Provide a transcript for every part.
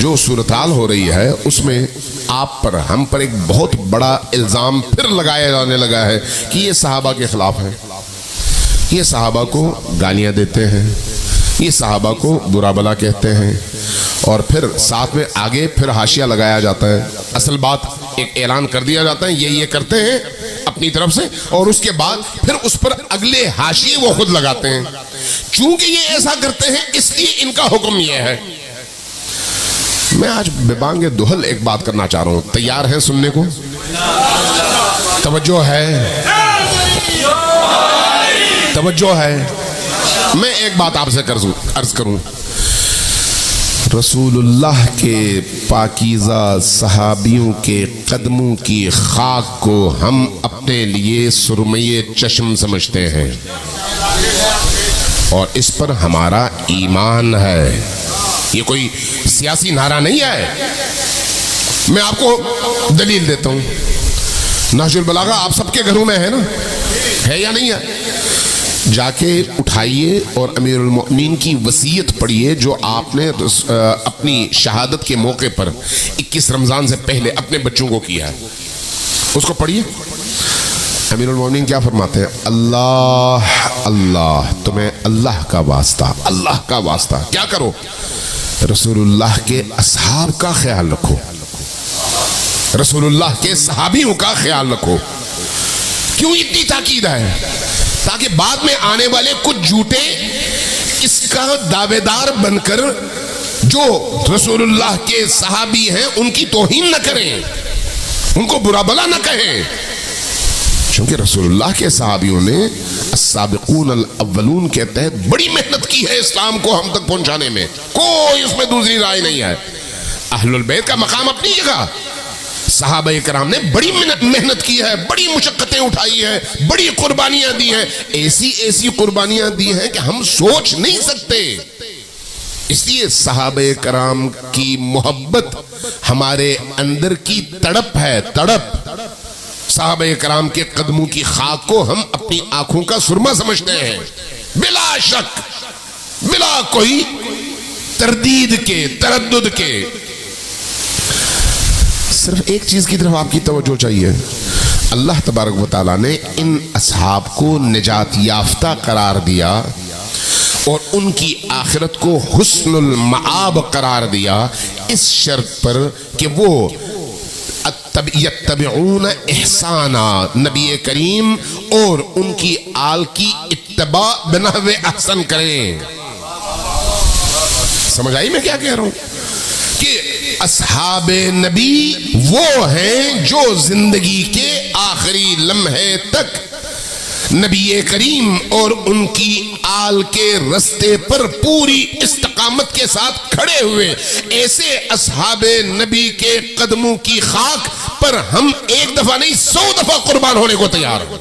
جو صورتحال ہو رہی ہے اس میں آپ پر ہم پر ایک بہت بڑا الزام پھر لگایا جانے لگا ہے کہ یہ صحابہ کے خلاف ہے، یہ صحابہ کو گالیاں دیتے ہیں، یہ صحابہ کو برا بلا کہتے ہیں، اور پھر ساتھ میں آگے پھر حاشیہ لگایا جاتا ہے۔ اصل بات ایک اعلان کر دیا جاتا ہے یہ کرتے ہیں اپنی طرف سے، اور اس کے بعد پھر اس پر اگلے حاشیے وہ خود لگاتے ہیں۔ چونکہ یہ ایسا کرتے ہیں اس لیے ان کا حکم یہ ہے۔ میں آج ببانگ دہل ایک بات کرنا چاہ رہا ہوں، تیار ہیں سننے کو؟ توجہ ہے؟ توجہ ہے؟ میں ایک بات آپ سے عرض کروں، رسول اللہ کے پاکیزہ صحابیوں کے قدموں کی خاک کو ہم اپنے لیے سرمئی چشم سمجھتے ہیں، اور اس پر ہمارا ایمان ہے۔ یہ کوئی سیاسی نعرہ نہیں ہے۔ میں آپ کو دلیل دیتا ہوں، نہج البلاغہ آپ سب کے گھروں میں ہے نا، ہے یا نہیں ہے؟ جا کے اٹھائیے اور امیر المؤمنین کی وصیت پڑھیے جو آپ نے اپنی شہادت کے موقع پر 21 رمضان سے پہلے اپنے بچوں کو کیا ہے، اس کو پڑھیے۔ امیر المؤمنین کیا فرماتے ہیں؟ اللہ اللہ، تمہیں اللہ کا واسطہ، اللہ کا واسطہ کیا کرو؟ رسول اللہ کے اصحاب کا خیال رکھو، رسول اللہ کے صحابیوں کا خیال رکھو۔ کیوں اتنی تاکید ہے؟ تاکہ بعد میں آنے والے کچھ جھوٹے اس کا دعوے دار بن کر جو رسول اللہ کے صحابی ہیں ان کی توہین نہ کریں، ان کو برا بلا نہ کہیں، چونکہ رسول اللہ کے صحابیوں نے السابقون الاولون کے تحت بڑی محنت کی ہے اسلام کو ہم تک پہنچانے میں، کوئی اس میں دوسری رائے نہیں ہے۔ اہل البیت کا مقام اپنی جگہ، صحابہ کرام نے بڑی محنت کی ہے، بڑی مشقتیں اٹھائی ہے، بڑی قربانیاں دی ہیں، ایسی قربانیاں دی ہیں کہ ہم سوچ نہیں سکتے۔ اس لیے صحابہ کرام کی محبت ہمارے اندر کی تڑپ ہے، تڑپ۔ صحابہ کرام کے قدموں کی خاک کو ہم اپنی آنکھوں کا سرما سمجھتے ہیں، بلا شک، بلا کوئی تردید کے، تردد کے۔ صرف ایک چیز کی طرف آپ کی توجہ چاہیے، اللہ تبارک و تعالیٰ نے ان اصحاب کو نجات یافتہ قرار دیا اور ان کی آخرت کو حسن المآب قرار دیا، اس شرط پر کہ وہ یتبعون احسانا، نبی کریم اور ان کی آل کی اتباع بنحو احسن کریں۔ سمجھ آئی میں کیا کہہ رہا ہوں؟ کہ اصحاب نبی وہ ہیں جو زندگی کے آخری لمحے تک نبی کریم اور ان کی آل کے رستے پر پوری استقامت کے ساتھ کھڑے ہوئے۔ ایسے اصحاب نبی کے قدموں کی خاک پر ہم ایک دفعہ نہیں 100 دفعہ قربان ہونے کو تیار ہیں،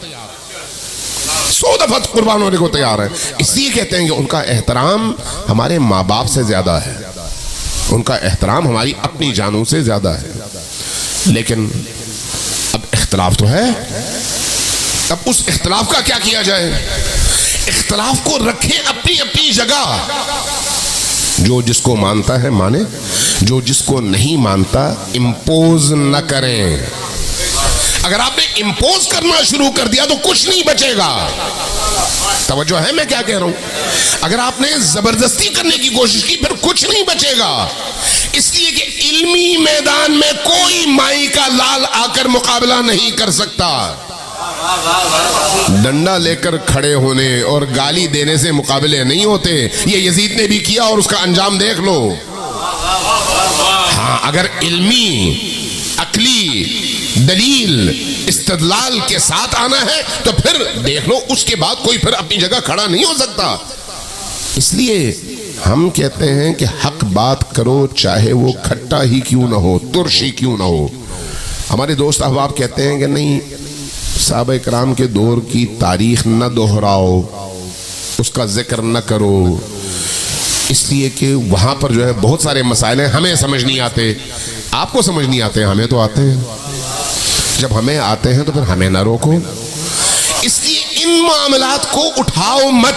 100 دفعہ قربان ہونے کو تیار ہیں۔ اس لیے کہتے ہیں کہ ان کا احترام ہمارے ماں باپ سے زیادہ ہے، ان کا احترام ہماری اپنی جانوں سے زیادہ ہے۔ لیکن اب اختلاف تو ہے، اب اس اختلاف کا کیا کیا جائے؟ اختلاف کو رکھیں اپنی اپنی جگہ، جو جس کو مانتا ہے مانے، جو جس کو نہیں مانتا امپوز نہ کریں۔ اگر آپ نے امپوز کرنا شروع کر دیا تو کچھ نہیں بچے گا۔ توجہ ہے میں کیا کہہ رہا ہوں؟ اگر آپ نے زبردستی کرنے کی کوشش کی پھر کچھ نہیں بچے گا، اس لیے کہ علمی میدان میں کوئی مائی کا لال آ کر مقابلہ نہیں کر سکتا۔ ڈنڈا لے کر کھڑے ہونے اور گالی دینے سے مقابلے نہیں ہوتے، یہ یزید نے بھی کیا اور اس کا انجام دیکھ لو۔ ہاں اگر علمی، عقلی دلیل، استدلال کے ساتھ آنا ہے تو پھر دیکھ لو، اس کے بعد کوئی پھر اپنی جگہ کھڑا نہیں ہو سکتا۔ اس لیے ہم کہتے ہیں کہ حق بات کرو چاہے وہ کھٹا ہی کیوں نہ ہو، ترش ہی کیوں نہ ہو۔ ہمارے دوست احباب کہتے ہیں کہ نہیں، صحابہ کرام کے دور کی تاریخ نہ دہراؤ، اس کا ذکر نہ کرو، اس لیے کہ وہاں پر جو ہے بہت سارے مسائل ہیں ہمیں سمجھ نہیں آتے۔ آپ کو سمجھ نہیں آتے، ہمیں تو آتے ہیں۔ جب ہمیں آتے ہیں تو پھر ہمیں نہ روکو۔ اس لیے ان معاملات کو اٹھاؤ مت،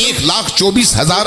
1,24,000